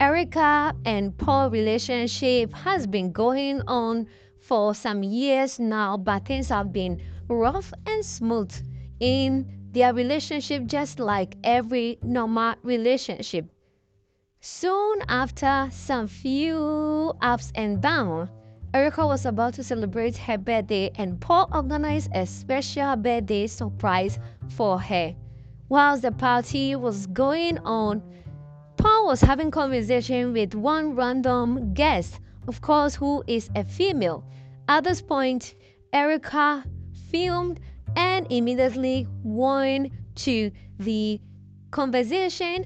Erica and Paul relationship has been going on for some years now, but things have been rough and smooth in their relationship, just like every normal relationship. Soon after some few ups and downs, Erica was about to celebrate her birthday and Paul organized a special birthday surprise for her. Whilst the party was going on, Paul was having conversation with one random guest, of course, who is a female. At this point, Erica filmed and immediately went to the conversation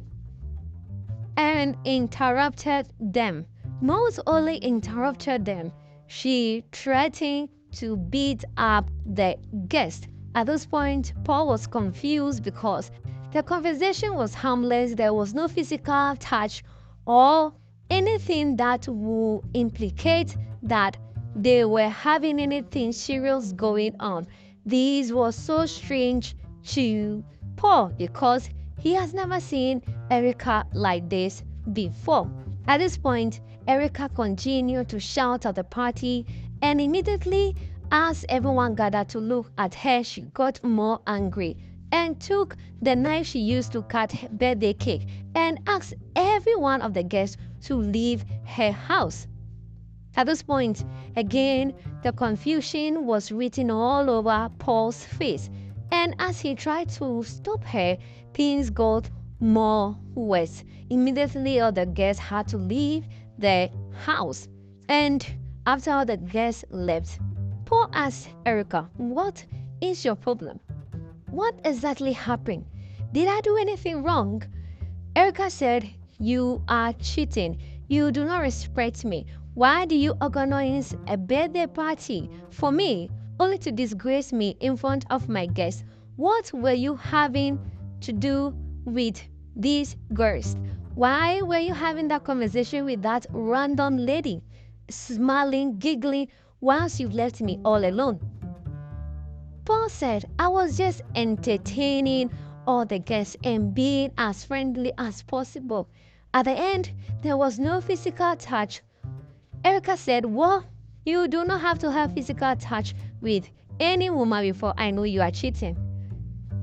and interrupted them. Not only interrupted them, she threatened to beat up the guest. At this point, Paul was confused because the conversation was harmless. There was no physical touch or anything that would implicate that they were having anything serious going on. This was so strange to Paul because he has never seen Erica like this before. At this point, Erica continued to shout at the party, and immediately as everyone gathered to look at her, she got more angry and took the knife she used to cut her birthday cake and asked every one of the guests to leave her house. At this point, again, the confusion was written all over Paul's face, and as he tried to stop her, things got more worse. Immediately, all the guests had to leave the house, and after all the guests left, Paul asked Erica, "What is your problem? What exactly happened? Did I do anything wrong?" Erica said, "You are cheating. You do not respect me. Why do you organize a birthday party for me only to disgrace me in front of my guests? What were you having to do with these girls? Why were you having that conversation with that random lady, smiling, giggling, whilst you left me all alone?" Paul said, "I was just entertaining all the guests and being as friendly as possible. At the end, there was no physical touch." Erica said, "Well, you do not have to have physical touch with any woman before I know you are cheating."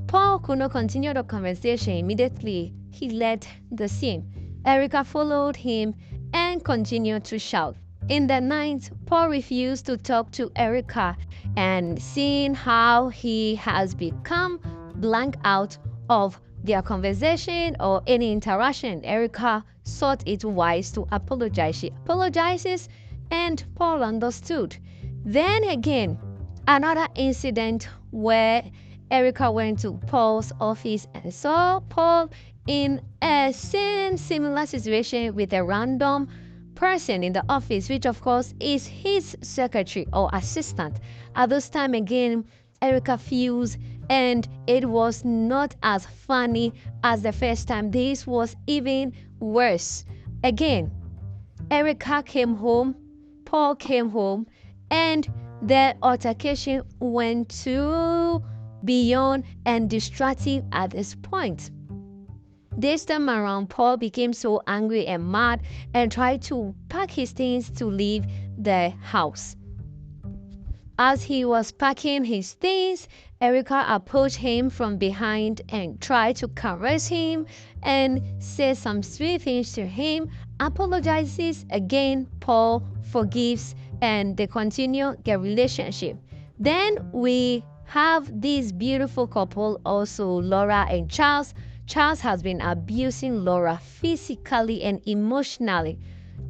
Paul could not continue the conversation. Immediately, he left the scene. Erica followed him and continued to shout. In the night, Paul refused to talk to Erica, and seeing how he has become blank out of their conversation or any interaction, Erica thought it wise to apologize. She apologizes, and Paul understood. Then again, another incident where Erica went to Paul's office and saw Paul in a similar situation with a random person in the office, which of course is his secretary or assistant. At this time again, Erica fused, and it was not as funny as the first time. This was even worse. Again, Erica came home, Paul came home, and the altercation went too beyond and destructive at this point. This time around, Paul became so angry and mad and tried to pack his things to leave the house. As he was packing his things, Erica approached him from behind and tried to caress him and say some sweet things to him, apologizes again. Paul forgives, and they continue their relationship. Then we have this beautiful couple also, Laura and Charles. Charles has been abusing Laura physically and emotionally.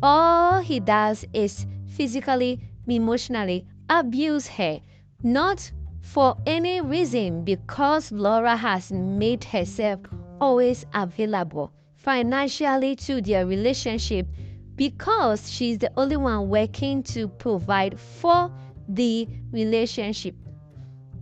All he does is physically, emotionally abuse her, not for any reason, because Laura has made herself always available financially to their relationship, because she's the only one working to provide for the relationship.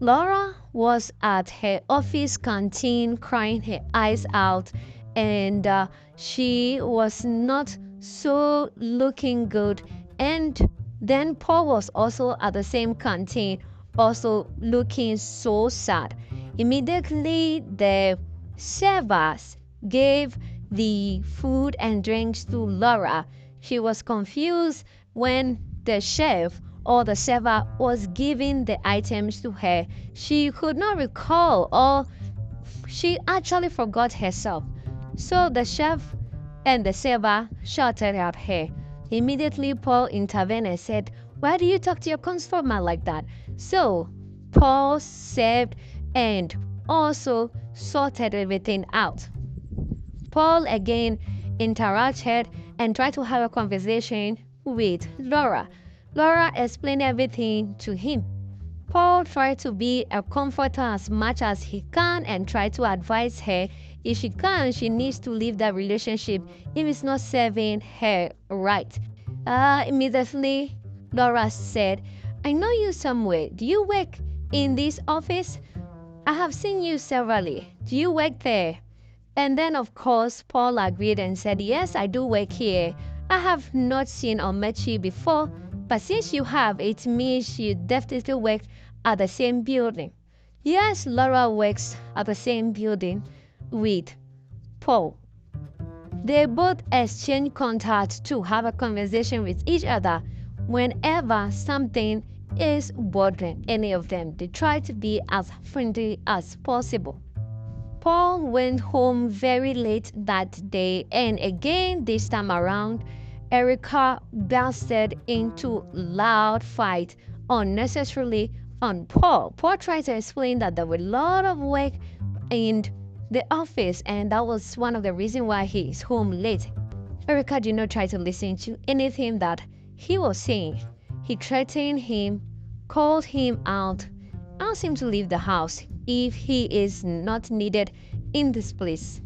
Laura was at her office canteen crying her eyes out, and she was not so looking good. And then Paul was also at the same canteen, also looking so sad. Immediately, the servers gave the food and drinks to Laura. She was confused when the chef or the server was giving the items to her. She could not recall, or she actually forgot herself. So the chef and the server shouted at her. Immediately, Paul intervened and said, "Why do you talk to your customer like that?" So Paul served and also sorted everything out. Paul again interacted and tried to have a conversation with Laura. Laura explained everything to him. Paul tried to be a comforter as much as he can and tried to advise her if she can, she needs to leave that relationship if it's not serving her right. Immediately, Laura said, "I know you somewhere. Do you work in this office? I have seen you severally. Do you work there?" And then, of course, Paul agreed and said, "Yes, I do work here. I have not seen or met you before, but since you have, it means you definitely work at the same building." Yes, Laura works at the same building with Paul. They both exchange contact to have a conversation with each other whenever something is bothering any of them. They try to be as friendly as possible. Paul went home very late that day, and again this time around, Erica bursted into loud fight unnecessarily on Paul. Paul tried to explain that there were a lot of work in the office, and that was one of the reasons why he is home late. Erica did not try to listen to anything that he was saying. He threatened him, called him out, asked him to leave the house if he is not needed in this place.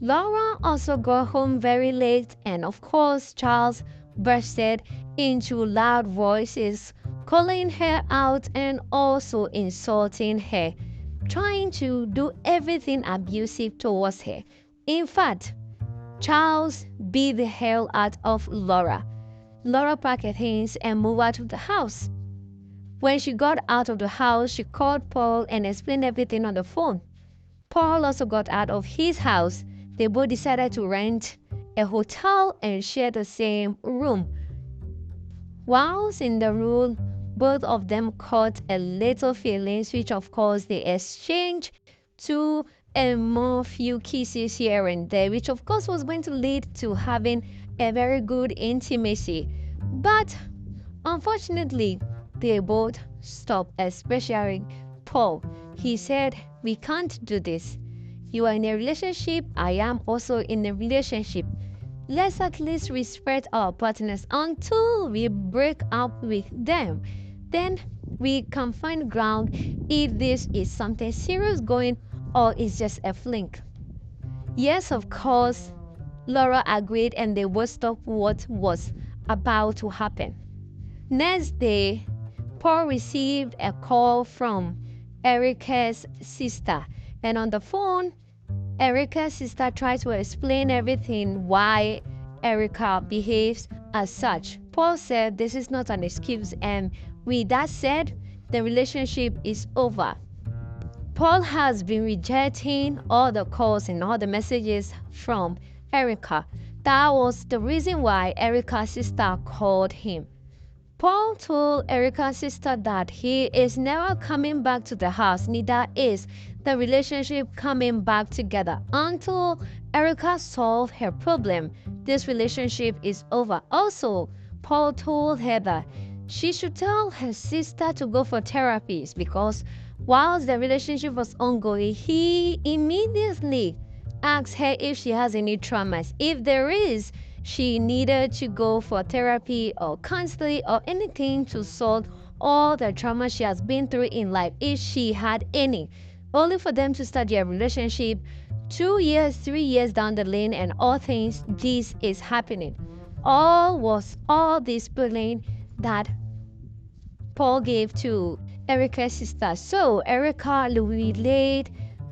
Laura also got home very late, and of course Charles bursted into loud voices, calling her out and also insulting her, trying to do everything abusive towards her. In fact, Charles beat the hell out of Laura. Laura packed her things and moved out of the house. When she got out of the house, she called Paul and explained everything on the phone. Paul also got out of his house. They both decided to rent a hotel and share the same room. Whilst in the room, both of them caught a little feelings, which of course they exchanged two and more few kisses here and there, which of course was going to lead to having a very good intimacy. But unfortunately, they both stopped, especially Paul. He said, "We can't do this. You are in a relationship, I am also in a relationship. Let's at least respect our partners until we break up with them. Then we can find ground if this is something serious going or it's just a fling." Yes, of course, Laura agreed and they both stopped what was about to happen. Next day, Paul received a call from Erica's sister, and on the phone, Erica's sister tried to explain everything why Erica behaves as such. Paul said this is not an excuse, and with that said, the relationship is over. Paul has been rejecting all the calls and all the messages from Erica. That was the reason why Erica's sister called him. Paul told Erica's sister that he is never coming back to the house, neither is the relationship coming back together until Erica solved her problem. This relationship is over. Also, Paul told her that she should tell her sister to go for therapies because whilst the relationship was ongoing, he immediately asked her if she has any traumas. If there is, she needed to go for therapy or counseling or anything to solve all the trauma she has been through in life, if she had any, only for them to start their relationship 2 years, 3 years down the lane, and all things this is happening. All this bullying that Paul gave to Erica's sister. So Erica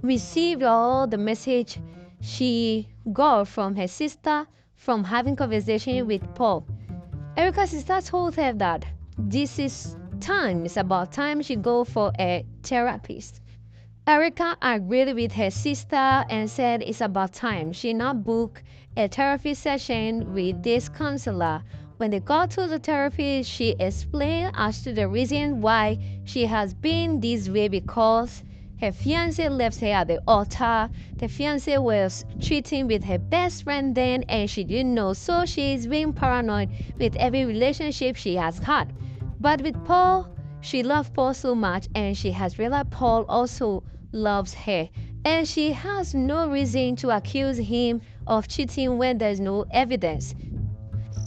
received all the message she got from her sister from having conversation with Paul. Erica's sister told her that this is time, it's about time she go for a therapist. Erica agreed with her sister and said it's about time she now book a therapy session with this counselor. When they got to the therapy, she explained as to the reason why she has been this way because her fiance left her at the altar. The fiance was cheating with her best friend then and she didn't know, so she is being paranoid with every relationship she has had. But with Paul, she loved Paul so much and she has realized Paul also loves her. And she has no reason to accuse him of cheating when there's no evidence.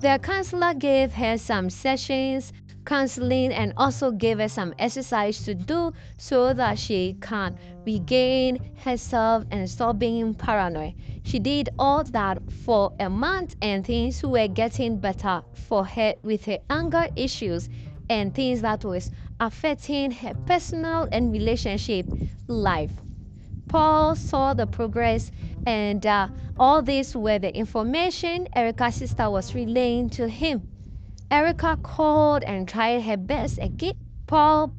The counselor gave her some sessions, counseling, and also gave her some exercise to do so that she can regain herself and stop being paranoid. She did all that for a month and things were getting better for her with her anger issues and things that was affecting her personal and relationship life. Paul saw the progress, and all this were the information Erica's sister was relaying to him. Erica called and tried her best again. Paul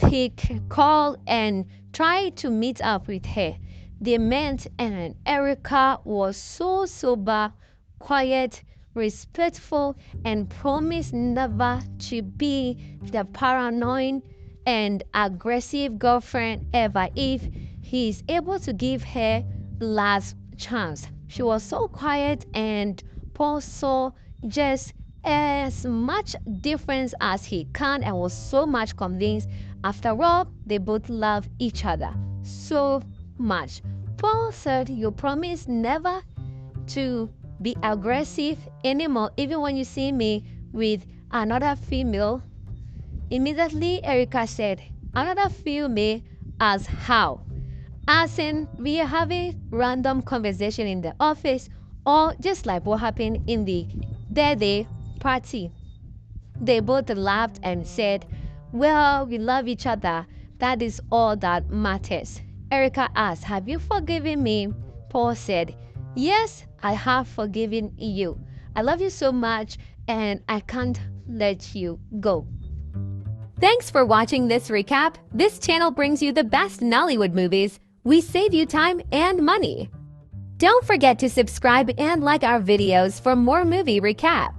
called and tried to meet up with her. They met, and Erica was so sober, quiet, respectful, and promised never to be the paranoid and aggressive girlfriend ever if he is able to give her last chance. She was so quiet, and Paul saw just as much difference as he can and was so much convinced. After all, they both love each other so much. Paul said, "You promise never to be aggressive anymore, even when you see me with another female." Immediately, Erica said, "Another female as how?" As in, we are having random conversation in the office or just like what happened in the birthday party. They both laughed and said, "Well, we love each other. That is all that matters." Erica asked, "Have you forgiven me?" Paul said, "Yes, I have forgiven you. I love you so much and I can't let you go." Thanks for watching this recap. This channel brings you the best Nollywood movies. We save you time and money. Don't forget to subscribe and like our videos for more movie recap.